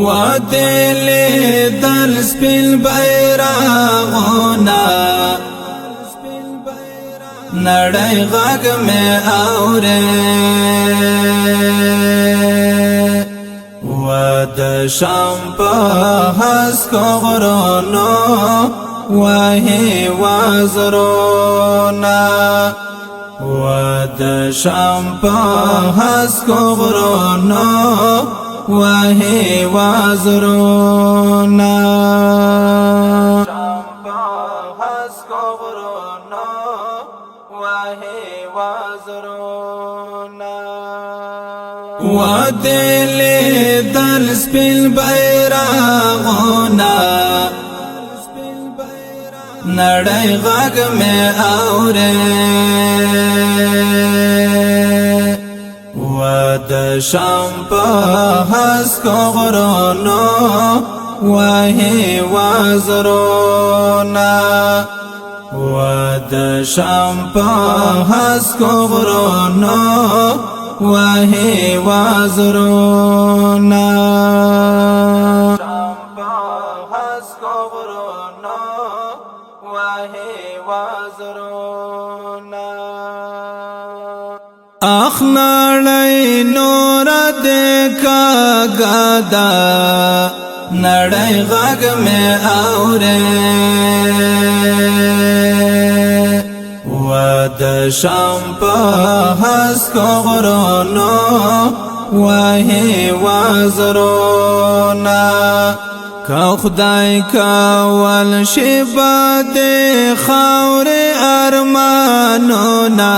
ودلی دل سپین بیرغونا نړۍ غږ مې اورې و د شام په هسکو غرونو وهي وزرونه و د شام په هسکو غرونو وهي وزرونه ودلی دل سپین بیرغونا نړۍ غږ مې اورې و د شام په هسکو غرونو وهي وزرونه و د شام په هسکو غرونو وهي وزرونه اخنړی نور د کاګدا نړۍ غږ مې اورې و د شام په هسکو غرونو وهي وزرونه که خدای کول شي باد خاورې ارمانونه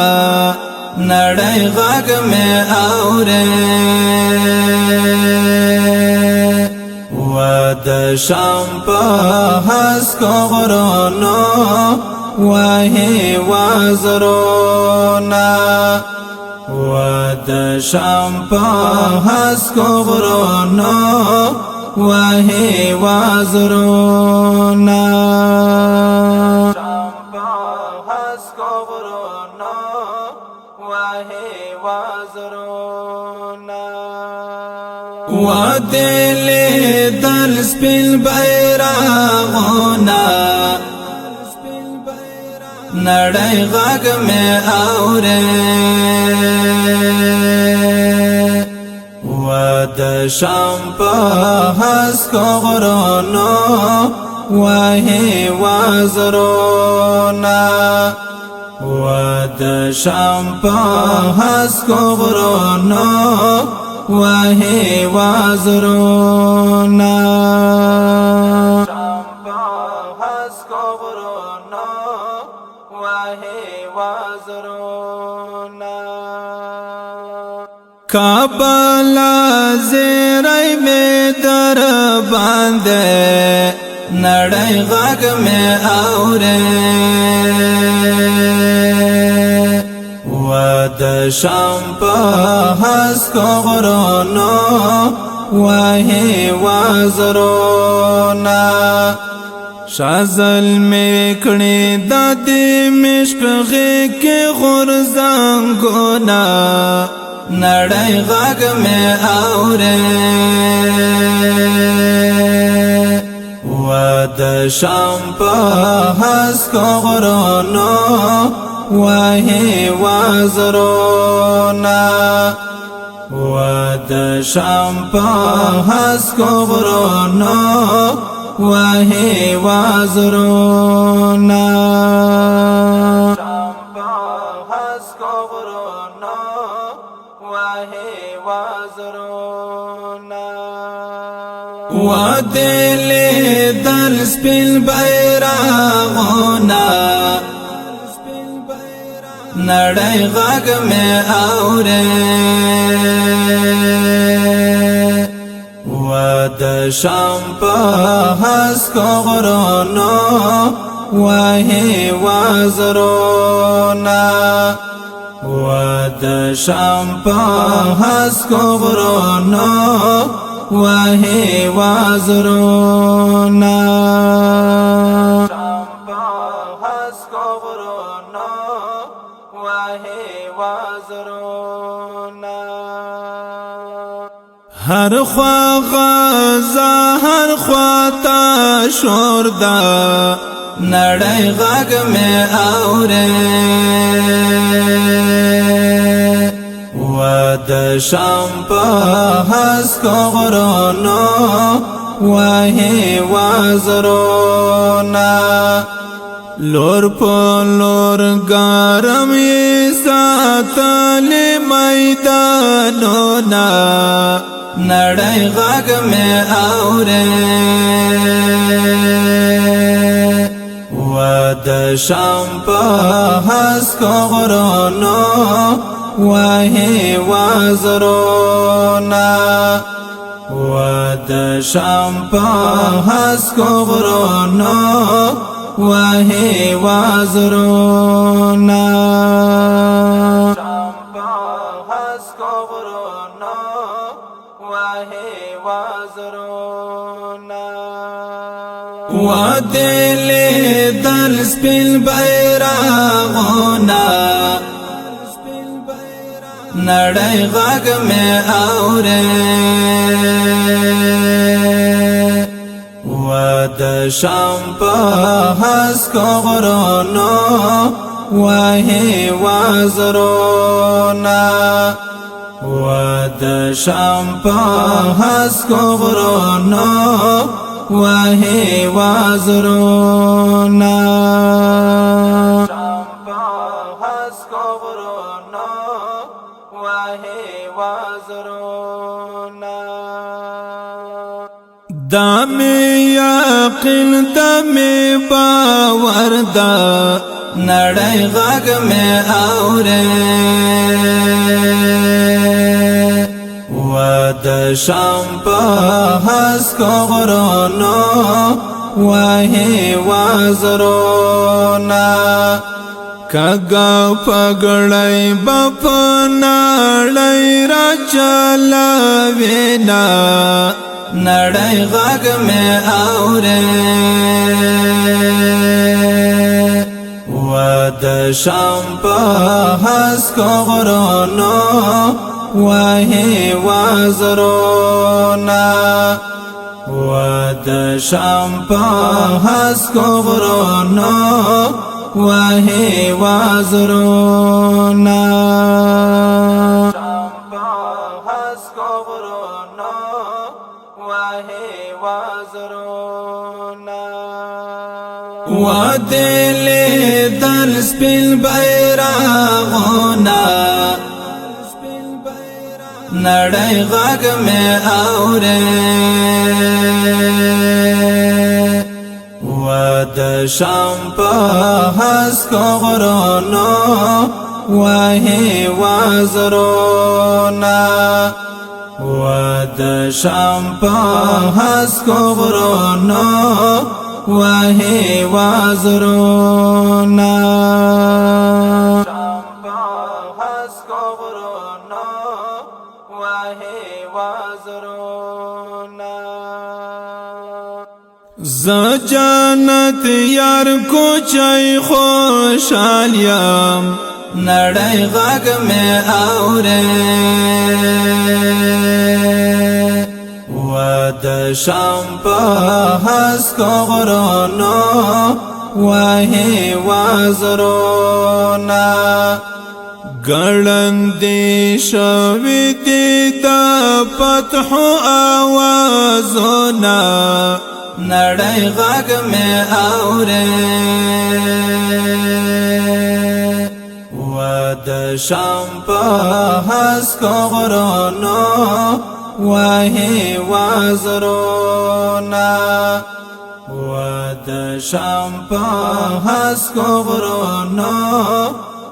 نړۍ غږ مې اورې و د شام په هسکو غرونو وهي وزرونه و د شام په هسکو غرونو وهي وزرونه ودلی دل سپین بیرغونا نړۍ غږ مې اورې و د شام په هسکو غرونو وهي وزرونه و د شام په هسکو غرونو وهي وزرونه کابل زیرای می در باندې نړۍ غږ مې اورې و د شام په هسکو غرونو وهي وزرونه شازل مې کړي د دمشق غې کې غورځنګونه نړۍ غږ مې اورې و د شام په هسکو غرونو وهي وزرونه و د شام په هسکو غرونو وهي وزرونه ودلی دل سپین بیرغونا نړۍ غږ مې اورې و د شام په هسکو غرونو وهي وزرونه و د شام په هسکو غرونو وهي وزرونه هر خوا غزا هر خوا تا شور دا نړۍ غږ مې اورې و د شام په هسکو غرونو وهي وزرونا لور په لور ګرم یې ساتلې میدانونه نړۍ غږ مې اورې و د شام په هسکو غرونو وهي وزرونا و د شام په هسکو غرونو وهي وزرونا شام په هسکو غرونو وهي وزرونا و دل دل سپین بیرغونه نړۍ غږ مې اورې و د شام په هسکو غرونو وهي وزرونا و د شام په هسکو غرونو وهي وزرونا شام په هسکو غرونو وهي وزرونا دامي یقین دامي باور دا نړۍ غږ مې اورې و د شام په هسکو غرونو وهي وزرونا کګا پګړای بپ نړۍ را چلاوینا نړۍ غږ مې اورې و د شام په هسکو غرونو وهي وزرونا و د شام په هسکو غرونو وهي وزرونا شام په هسکو غرونو وهي وزرونا و دل دل سپین بیرغونه نړۍ غږ مې اورې و د شام په هسکو غرونو وهي وزرونا و د شام په هسکو غرونو وهي وزرونا شام په هسکو غرونو وهي وزرونا ز جنت یار کوچای خوشحال یم نړۍ غږ مې اورې و د شام په هسکو غرونو وهي وزرونا ګړندې شوي دي د فتح آوازونه نړۍ غږ مې اورې و د شام په هسکو غرونو وهي وزرونا و د شام په هسکو غرونو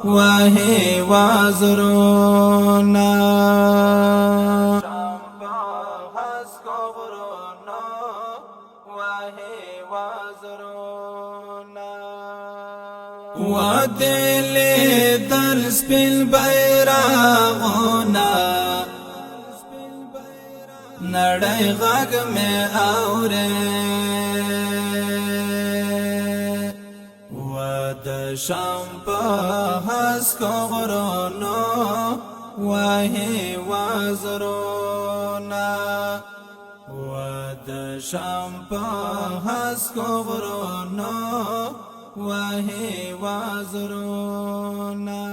وهي وزرونا شام په هسکو غرونو وهي وزرونا و دل دل سپین بیرغونه نړۍ غږ مې اورې و د شام په هسکو غرونو وهي وزرونا د شام په هسکو غرونو وهي وازرونا